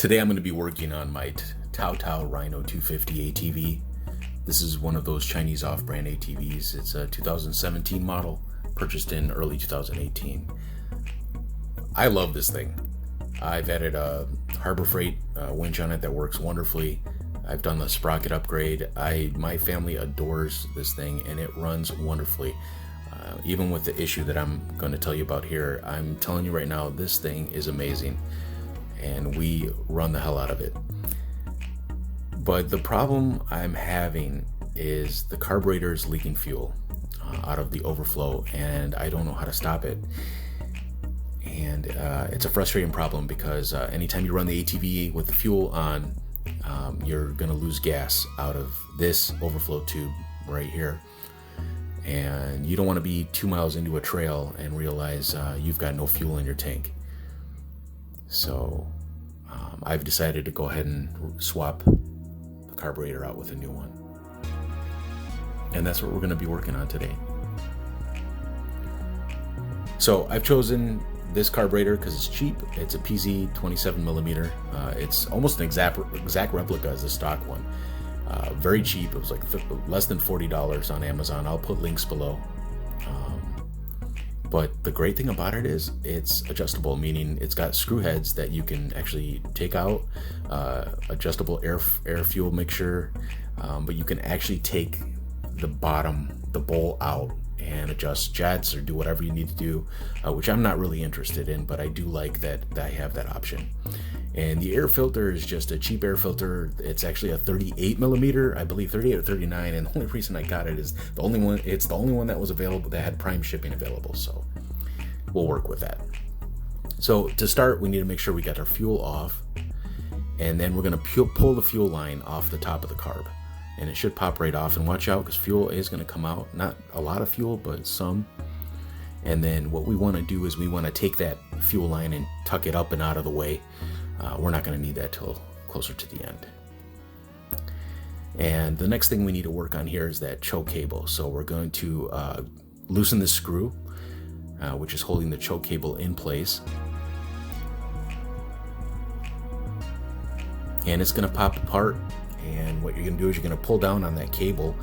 Today I'm going to be working on my TaoTao Rhino 250 ATV. This is one of those Chinese off-brand ATVs. It's a 2017 model, purchased in early 2018. I love this thing. I've added a Harbor Freight winch on it that works wonderfully. I've done the sprocket upgrade. My family adores this thing and it runs wonderfully. Even with the issue that I'm going to tell you about here, I'm telling you right now, this thing is amazing. And we run the hell out of it. But the problem I'm having is the carburetor is leaking fuel out of the overflow, and I don't know how to stop it. And it's a frustrating problem because anytime you run the ATV with the fuel on, you're gonna lose gas out of this overflow tube right here. And you don't want to be 2 miles into a trail and realize you've got no fuel in your tank. So I've decided to go ahead and swap the carburetor out with a new one. And that's what we're going to be working on today. So I've chosen this carburetor because it's cheap. It's a PZ 27mm. It's almost an exact replica as the stock one. Very cheap. It was like less than $40 on Amazon. I'll put links below. But the great thing about it is it's adjustable, meaning it's got screw heads that you can actually take out, adjustable air fuel mixture, but you can actually take the bowl out and adjust jets or do whatever you need to do, which I'm not really interested in, but I do like that I have that option. And the air filter is just a cheap air filter. It's actually a 38mm, I believe 38 or 39, and the only reason I got it is it's the only one that was available that had prime shipping available, so we'll work with that. So to start, we need to make sure we got our fuel off, and then we're gonna pull the fuel line off the top of the carb, and it should pop right off. And watch out, because fuel is gonna come out, not a lot of fuel, but some. And then what we wanna do is we wanna take that fuel line and tuck it up and out of the way. We're not going to need that till closer to the end. And the next thing we need to work on here is that choke cable. So we're going to loosen the screw, which is holding the choke cable in place. And it's going to pop apart. And what you're going to do is you're going to pull down on that cable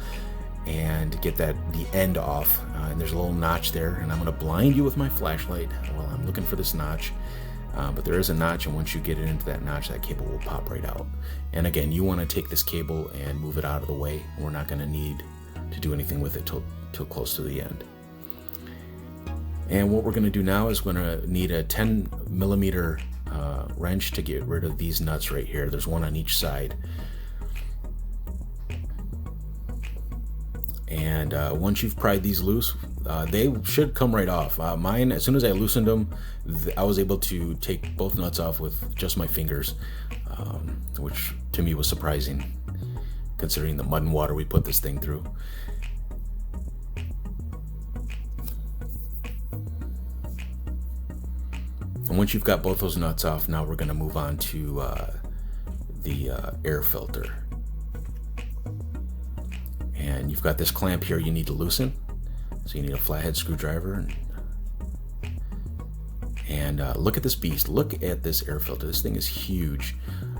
and get the end off. And there's a little notch there. And I'm going to blind you with my flashlight while I'm looking for this notch. But there is a notch, and once you get it into that notch, that cable will pop right out. And again, you want to take this cable and move it out of the way. We're not going to need to do anything with it till close to the end. And what we're going to do now is we're going to need a 10mm wrench to get rid of these nuts right here. There's one on each side. And once you've pried these loose, they should come right off. Mine, as soon as I loosened them, I was able to take both nuts off with just my fingers, which to me was surprising, considering the mud and water we put this thing through. And once you've got both those nuts off, now we're going to move on to the air filter. And you've got this clamp here you need to loosen. So you need a flathead screwdriver. And look at this beast. Look at this air filter. This thing is huge.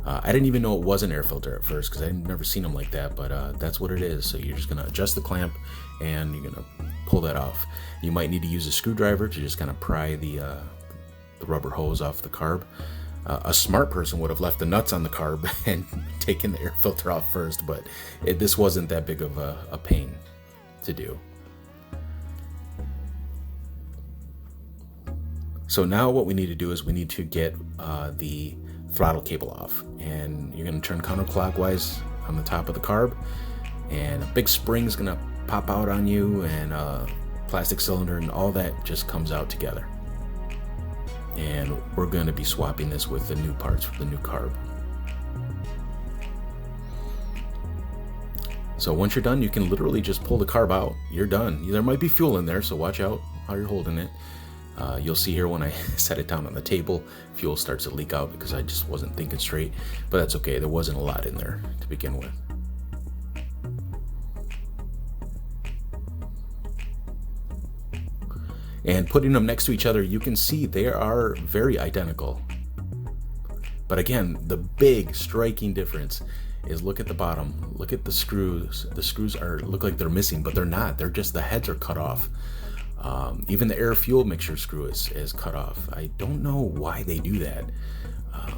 I didn't even know it was an air filter at first because I've never seen them like that, but that's what it is. So you're just going to adjust the clamp and you're going to pull that off. You might need to use a screwdriver to just kind of pry the rubber hose off the carb. A smart person would have left the nuts on the carb and taken the air filter off first, but this wasn't that big of a pain to do. So now what we need to do is we need to get the throttle cable off, and you're going to turn counterclockwise on the top of the carb, and a big spring is going to pop out on you, and a plastic cylinder and all that just comes out together. And we're going to be swapping this with the new parts for the new carb. So once you're done, you can literally just pull the carb out. You're done. There might be fuel in there, so watch out how you're holding it. You'll see here when I set it down on the table, fuel starts to leak out because I just wasn't thinking straight. But that's okay. There wasn't a lot in there to begin with. And putting them next to each other, you can see they are very identical. But again, the big striking difference is, look at the bottom, look at the screws. The screws look like they're missing, but they're not. They're just, the heads are cut off. Even the air fuel mixture screw is cut off. I don't know why they do that,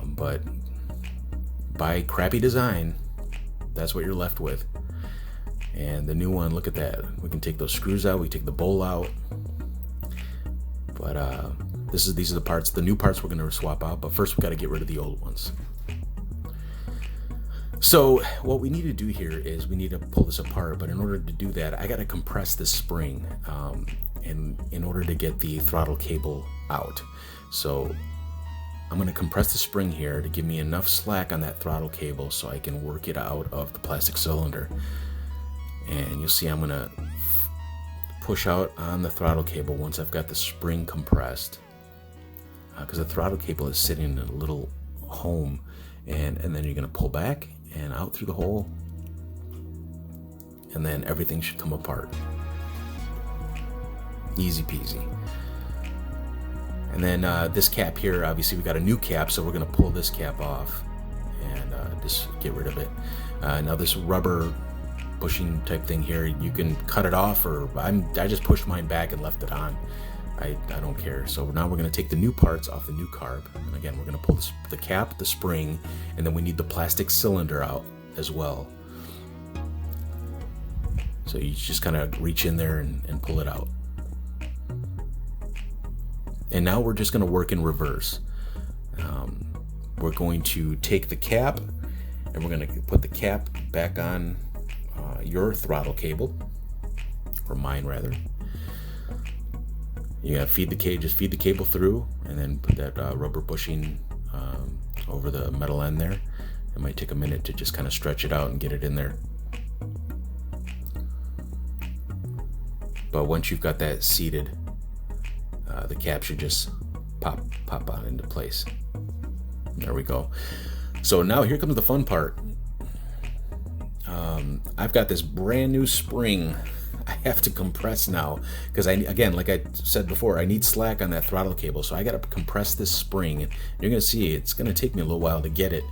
but by crappy design, that's what you're left with. And the new one, look at that. We can take those screws out, we take the bowl out. But these are the parts, the new parts we're going to swap out, but first we got to get rid of the old ones. So what we need to do here is we need to pull this apart, but in order to do that, I got to compress this spring in order to get the throttle cable out. So I'm going to compress the spring here to give me enough slack on that throttle cable so I can work it out of the plastic cylinder. And you'll see I'm going to push out on the throttle cable once I've got the spring compressed, because the throttle cable is sitting in a little home, and then you're going to pull back and out through the hole, and then everything should come apart. Easy peasy. And then this cap here, obviously we got a new cap, so we're going to pull this cap off and just get rid of it. Now this rubber bushing type thing here, you can cut it off, or I just pushed mine back and left it on. I don't care. So now we're going to take the new parts off the new carb, and again we're going to pull the cap, the spring, and then we need the plastic cylinder out as well. So you just kind of reach in there and pull it out. And now we're just going to work in reverse. We're going to take the cap and we're going to put the cap back on your throttle cable, or mine rather. You gotta feed the cable through, and then put that rubber bushing over the metal end there. It might take a minute to just kind of stretch it out and get it in there. But once you've got that seated, the cap should just pop out into place. There we go. So now here comes the fun part. I've got this brand new spring I have to compress now, because again, like I said before, I need slack on that throttle cable, so I got to compress this spring. And you're going to see it's going to take me a little while to get it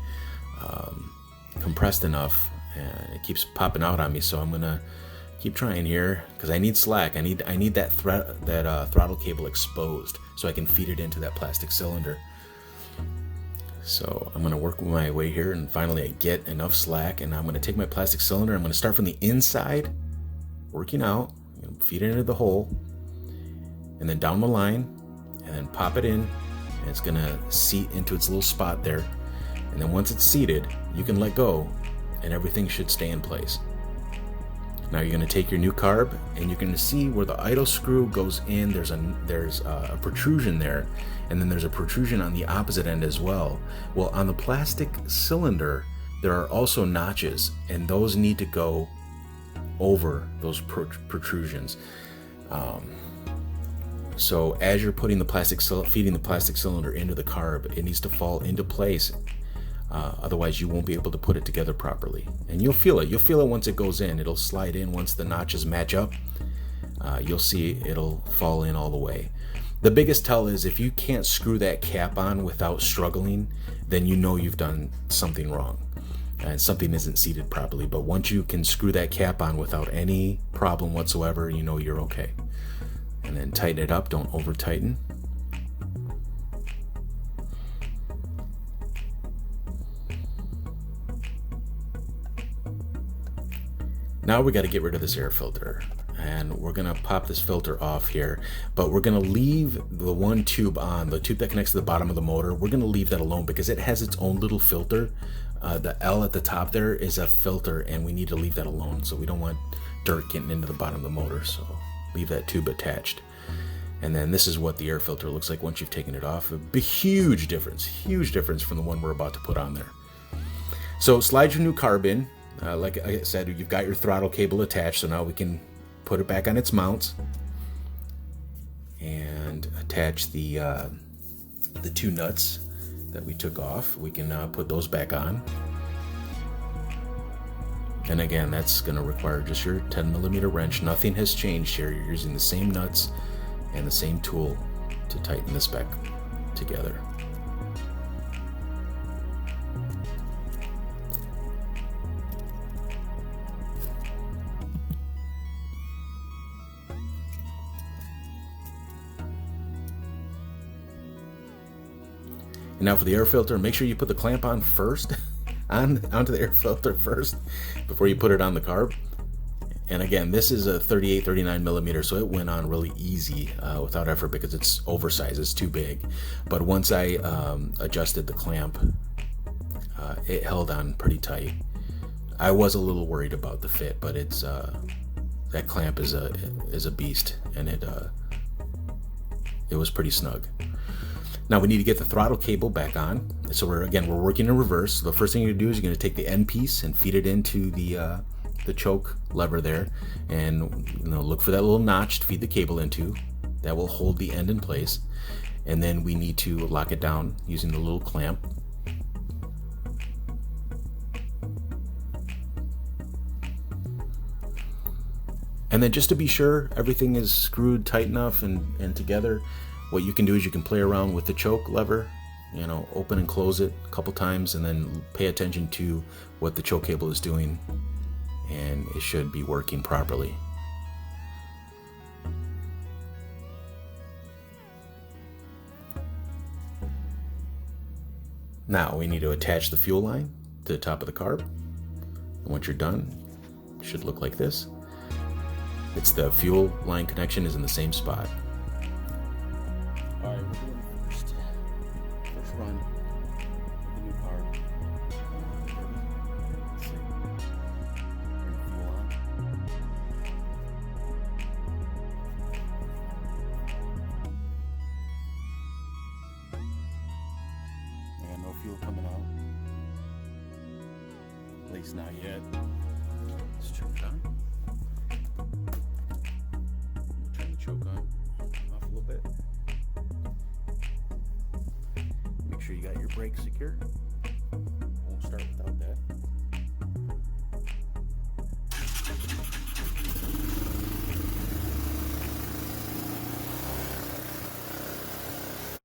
compressed enough, and it keeps popping out on me. So I'm going to keep trying here, because I need slack. I need that throttle cable exposed so I can feed it into that plastic cylinder. So I'm going to work my way here, and finally I get enough slack, and I'm going to take my plastic cylinder. I'm going to start from the inside, working out, feed it into the hole, and then down the line, and then pop it in, and it's going to seat into its little spot there. And then once it's seated, you can let go, and everything should stay in place. Now you're going to take your new carb, and you're going to see where the idle screw goes in. There's a protrusion there, and then there's a protrusion on the opposite end as well. Well, on the plastic cylinder, there are also notches, and those need to go over those protrusions. So as you're putting feeding the plastic cylinder into the carb, it needs to fall into place. Otherwise you won't be able to put it together properly. And you'll feel it once it goes in. It'll slide in once the notches match up. You'll see it'll fall in all the way. The biggest tell is if you can't screw that cap on without struggling, then you know you've done something wrong and something isn't seated properly. But once you can screw that cap on without any problem whatsoever, you know you're okay. And then tighten it up, don't over tighten. Now we got to get rid of this air filter, and we're going to pop this filter off here, but we're going to leave the one tube on, the tube that connects to the bottom of the motor. We're going to leave that alone because it has its own little filter. The L at the top there is a filter, and we need to leave that alone, so we don't want dirt getting into the bottom of the motor, so leave that tube attached. And then this is what the air filter looks like once you've taken it off. A huge difference from the one we're about to put on there. So slide your new carb in. Like I said, you've got your throttle cable attached, so now we can put it back on its mounts and attach the two nuts that we took off. We can put those back on. And again, that's going to require just your 10mm wrench. Nothing has changed here. You're using the same nuts and the same tool to tighten this back together. And now for the air filter, make sure you put the clamp on first, onto the air filter first, before you put it on the carb. And again, this is a 38, 39 millimeter, so it went on really easy without effort because it's oversized, it's too big. But once I adjusted the clamp, it held on pretty tight. I was a little worried about the fit, but it's that clamp is a beast, and it was pretty snug. Now we need to get the throttle cable back on. So we're working in reverse. So the first thing you're gonna do is you're gonna take the end piece and feed it into the choke lever there, and look for that little notch to feed the cable into. That will hold the end in place, and then we need to lock it down using the little clamp. And then just to be sure everything is screwed tight enough and together, what you can do is you can play around with the choke lever, open and close it a couple times, and then pay attention to what the choke cable is doing, and it should be working properly. Now we need to attach the fuel line to the top of the carb. And once you're done, it should look like this. It's the fuel line connection is in the same spot. All right, we're doing the first run of the new carb. Let's see. Turn the fuel on. I got no fuel coming out. At least not yet. Let's turn it on. Choke on off a little bit. Make sure you got your brakes secure. Won't start without that.